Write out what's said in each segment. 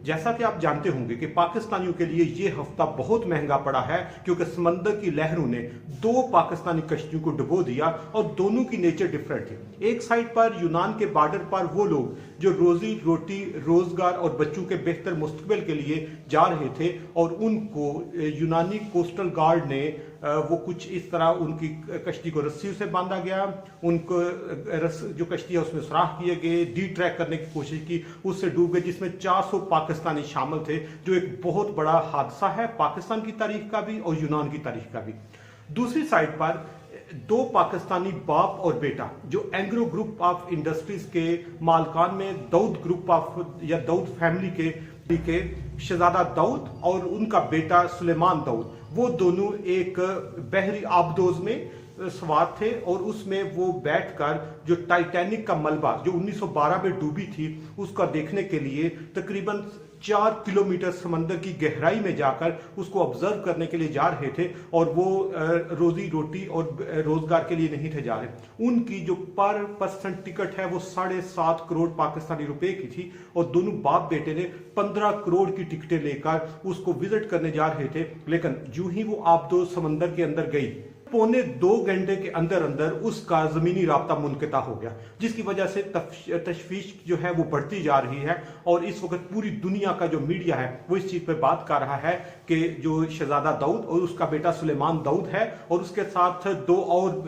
जैसा कि आप जानते होंगे कि पाकिस्तानियों के लिए ये हफ्ता बहुत महंगा पड़ा है, क्योंकि समंदर की लहरों ने दो पाकिस्तानी कश्तियों को डुबो दिया और दोनों की नेचर डिफरेंट थी। एक साइड पर यूनान के बॉर्डर पर वो लोग जो रोजी रोटी, रोजगार और बच्चों के बेहतर मुस्तकबिल के लिए जा रहे थे, और उनको यूनानी कोस्टल गार्ड ने वो कुछ इस तरह उनकी कश्ती को रस्सी से बांधा गया, उनको जो कश्ती है उसमें सुराख किए गए, डी ट्रैक करने की कोशिश की, उससे डूब गए, जिसमें 400 पाकिस्तानी शामिल थे, जो एक बहुत बड़ा हादसा है पाकिस्तान की तारीख का भी और यूनान की तारीख का भी। दूसरी साइड पर दो पाकिस्तानी बाप और बेटा जो एंग्रो ग्रुप ऑफ इंडस्ट्रीज के मालकान में दाऊद ग्रुप ऑफ या दाऊद फैमिली के शहजादा दाऊद और उनका बेटा सुलेमान दाऊद, वो दोनों एक बहरी आबदोज में सवार थे, और उसमें वो बैठकर जो टाइटैनिक का मलबा जो 1912 में डूबी थी उसका देखने के लिए तकरीबन 4 किलोमीटर समंदर की गहराई में जाकर उसको ऑब्जर्व करने के लिए जा रहे थे, और वो रोजी रोटी और रोजगार के लिए नहीं थे जा रहे। उनकी जो पर पर्सन टिकट है वो 7.5 करोड़ पाकिस्तानी रुपए की थी, और दोनों बाप बेटे ने 15 करोड़ की टिकटें लेकर उसको विजिट करने जा रहे थे। लेकिन जो ही वो आबदो समंदर के अंदर गई, 1.25 घंटे के अंदर अंदर उसका जमीनी राब्ता मुनक़ता हो गया, जिसकी वजह से तशवीश जो है वो बढ़ती जा रही है। और इस वक्त पूरी दुनिया का जो मीडिया है वो इस चीज पर बात कर रहा है कि जो शहजादा दाऊद और उसका बेटा सुलेमान दाऊद है, और उसके साथ 2 और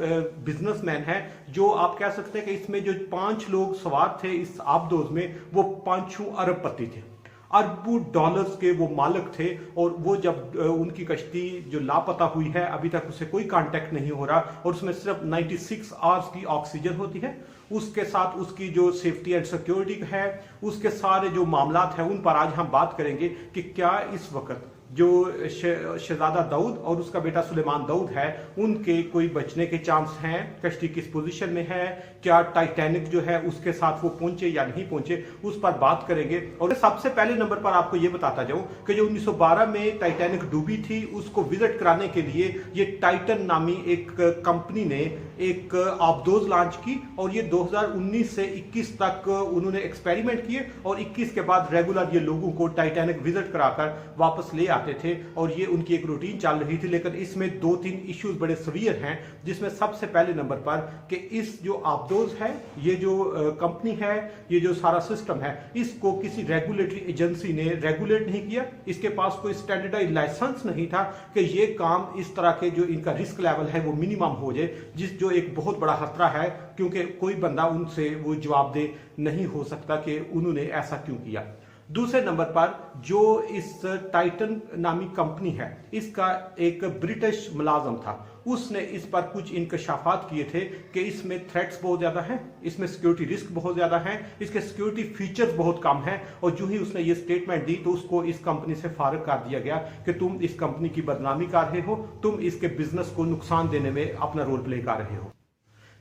बिजनेसमैन हैं, जो आप कह सकते हैं कि इसमें जो 5 लोग सवार थे इस आबदोज में, वो 5 अरबपति थे, अरबों डॉलर्स के वो मालिक थे। और वो जब उनकी कश्ती जो लापता हुई है, अभी तक उसे कोई कांटेक्ट नहीं हो रहा, और उसमें सिर्फ 96 आवर्स की ऑक्सीजन होती है, उसके साथ उसकी जो सेफ्टी एंड सिक्योरिटी है, उसके सारे जो मामलात हैं उन पर आज हम बात करेंगे कि क्या इस वक्त जो शहजादा दाऊद और उसका बेटा सुलेमान दाऊद है उनके कोई बचने के चांस हैं, कश्ती किस पोजीशन में है, क्या टाइटैनिक जो है उसके साथ वो पहुंचे या नहीं पहुंचे, उस पर बात करेंगे। और सबसे पहले नंबर पर आपको ये बताता जाऊं कि जो 1912 में टाइटैनिक डूबी थी उसको विजिट कराने के लिए ये टाइटन नामी एक कंपनी ने एक आबदोज लॉन्च की, और ये 2019 से 21 तक उन्होंने एक्सपेरिमेंट किए, और 21 के बाद रेगुलर ये लोगों को टाइटैनिक विजिट कराकर वापस ले आते थे, और ये उनकी एक रूटीन चल रही थी। लेकिन इसमें 2-3 इश्यूज बड़े सीवियर हैं, जिसमें सबसे पहले नंबर पर कि इस जो आबदोज है, ये जो कंपनी है, ये जो सारा सिस्टम है, इसको किसी रेगुलेटरी एजेंसी ने रेगुलेट नहीं किया, इसके पास कोई स्टैंडर्डाइज लाइसेंस नहीं था कि ये काम इस तरह के जो इनका रिस्क लेवल है वो मिनिमम हो जाए, जो एक बहुत बड़ा खतरा है, क्योंकि कोई बंदा उनसे वो जवाबदेह नहीं हो सकता कि उन्होंने ऐसा क्यों किया। दूसरे नंबर पर जो इस टाइटन नामी कंपनी है, इसका एक ब्रिटिश मुलाजम था, उसने इस पर कुछ इंकशाफात किए थे कि इसमें थ्रेट्स बहुत ज्यादा हैं, इसमें सिक्योरिटी रिस्क बहुत ज्यादा है, इसके सिक्योरिटी फीचर्स बहुत कम हैं, और जो ही उसने ये स्टेटमेंट दी तो उसको इस कंपनी से फारिग कर दिया गया कि तुम इस कंपनी की बदनामी कर रहे हो, तुम इसके बिजनेस को नुकसान देने में अपना रोल प्ले कर रहे हो।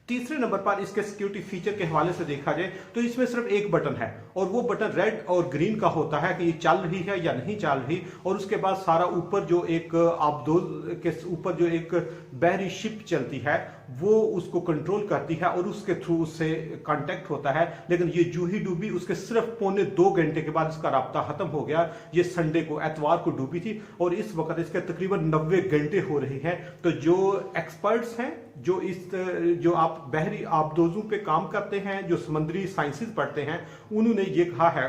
तीसरे नंबर पर इसके सिक्योरिटी फीचर के हवाले से देखा जाए तो इसमें सिर्फ एक बटन है, और वो बटन रेड और ग्रीन का होता है कि ये चल रही है या नहीं चल रही, और उसके बाद सारा ऊपर जो एक आबदोज के ऊपर जो एक बहरी शिप चलती है वो उसको कंट्रोल करती है, और उसके थ्रू उससे कांटेक्ट होता है। लेकिन ये जो ही डूबी उसके सिर्फ 1.25 घंटे के बाद इसका राब्ता खत्म हो गया। ये संडे को, एतवार को डूबी थी, और इस वक्त इसके तकरीबन 90 घंटे हो रहे हैं। तो जो एक्सपर्ट्स हैं, जो आप बहरी आबदोजों पे काम करते हैं, जो समुद्री साइंसेज पढ़ते हैं, उन्होंने ये कहा है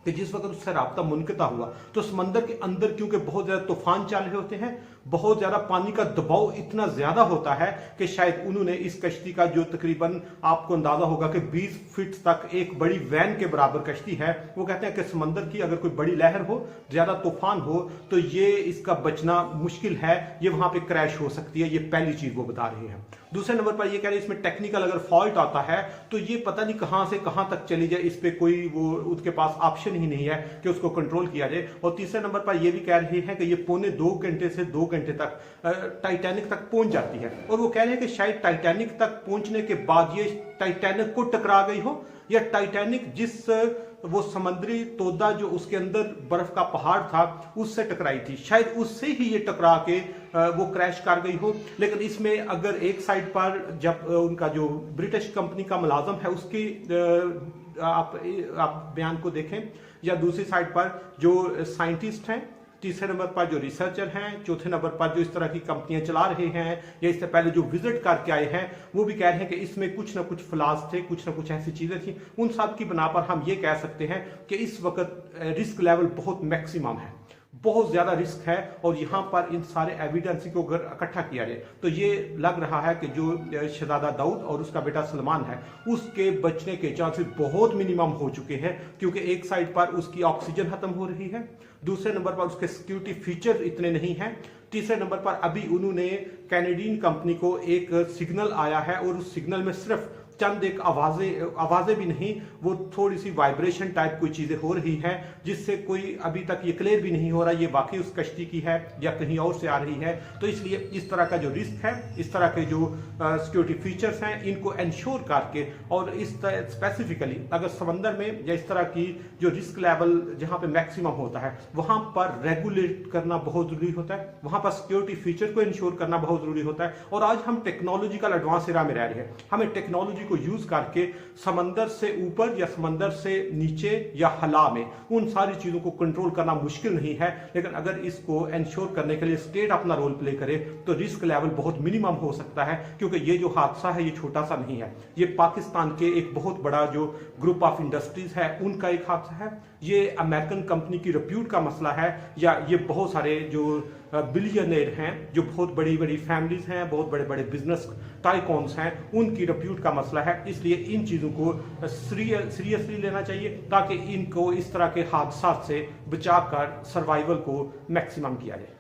कि जिस वक्त उससे राब्ता मुनक़ता हुआ तो समंदर के अंदर क्योंकि बहुत ज्यादा तूफान चल रहे होते हैं, बहुत ज्यादा पानी का दबाव इतना ज्यादा होता है कि शायद उन्होंने इस कश्ती का जो तकरीबन आपको अंदाजा होगा कि 20 फीट तक एक बड़ी वैन के बराबर कश्ती है, वो कहते हैं कि समंदर की अगर कोई बड़ी लहर हो, ज्यादा तूफान हो, तो ये इसका बचना मुश्किल है, ये वहां पे क्रैश हो सकती है। ये पहली चीज वो बता रहे हैं। दूसरे नंबर पर ये कह रहे हैं इसमें टेक्निकल अगर फॉल्ट आता है तो ये पता नहीं कहां से कहां तक चली जाए, इस पे कोई वो उसके पास ऑप्शन ही नहीं है कि उसको कंट्रोल किया जाए। और तीसरे नंबर पर ये भी कह रहे हैं कि ये 1.25 घंटे से 2 घंटे तक टाइटैनिक तक पहुंच जाती है, और वो कह रहे हैं कि शायद टाइटैनिक तक पहुंचने के बाद ये टाइटैनिक को टकरा गई हो, या टाइटैनिक जिस वो समुद्री तोदा जो उसके अंदर बर्फ का पहाड़ था उससे टकराई थी, शायद उससे ही ये टकरा के वो क्रैश कर गई हो। लेकिन इसमें अगर एक साइड पर जब उनका जो ब्रिटिश कंपनी का मुलाजम है उसकी आप बयान को देखें, या दूसरी साइड पर जो साइंटिस्ट हैं, तीसरे नंबर पर जो रिसर्चर हैं, चौथे नंबर पर जो इस तरह की कंपनियां चला रहे हैं या इससे पहले जो विजिट करके आए हैं, वो भी कह रहे हैं कि इसमें कुछ ना कुछ फ्लॉज थे, कुछ ना कुछ ऐसी चीजें थी। उन सब की बिना पर हम ये कह सकते हैं कि इस वक्त रिस्क लेवल बहुत मैक्सिमम है, बहुत ज्यादा रिस्क है। और यहाँ पर इन सारे एविडेंस को अगर इकट्ठा किया जाए तो ये लग रहा है कि जो शहजादा दाऊद और उसका बेटा सलमान है, उसके बचने के चांसेस बहुत मिनिमम हो चुके हैं, क्योंकि एक साइड पर उसकी ऑक्सीजन खत्म हो रही है, दूसरे नंबर पर उसके सिक्योरिटी फीचर इतने नहीं हैं, तीसरे नंबर पर अभी उन्होंने कैनेडियन कंपनी को एक सिग्नल आया है और उस सिग्नल में सिर्फ चंद एक आवाजें भी नहीं, वो थोड़ी सी वाइब्रेशन टाइप कोई चीजें हो रही हैं, जिससे कोई अभी तक ये क्लियर भी नहीं हो रहा ये वाकई उस कश्ती की है या कहीं और से आ रही है। तो इसलिए इस तरह का जो रिस्क है, इस तरह के जो सिक्योरिटी फीचर्स हैं, इनको इंश्योर करके, और इस स्पेसिफिकली अगर समंदर में या इस तरह की जो रिस्क लेवल जहां पे मैक्सिमम होता है वहां पर रेगुलेट करना बहुत जरूरी होता है, वहां पर सिक्योरिटी फीचर को इंश्योर करना बहुत जरूरी होता है। और आज हम टेक्नोलॉजिकल एडवांस एरा में रह रहे हैं, हमें टेक्नोलॉजी को यूज करके समंदर से ऊपर या समंदर से नीचे या हला में उन सारी चीजों को कंट्रोल करना मुश्किल नहीं है, लेकिन अगर इसको इंश्योर करने के लिए स्टेट अपना रोल प्ले करे तो रिस्क लेवल बहुत मिनिमम हो सकता है। क्योंकि ये जो हादसा है ये छोटा सा नहीं है, ये पाकिस्तान के एक बहुत बड़ा जो ग्रुप ऑफ इंडस्ट्रीज है उनका एक हादसा है, ये अमेरिकन कंपनी की रिप्यूट का मसला है, या ये बहुत सारे जो बिलियनर हैं, जो बहुत बड़ी बड़ी फैमिलीज हैं, बहुत बड़े बड़े बिजनेस टाइकॉन्स हैं, उनकी रिप्यूट का मसला है। इसलिए इन चीजों को सीरियसली लेना चाहिए ताकि इनको इस तरह के हादसा से बचाकर सर्वाइवल को मैक्सिमम किया जाए।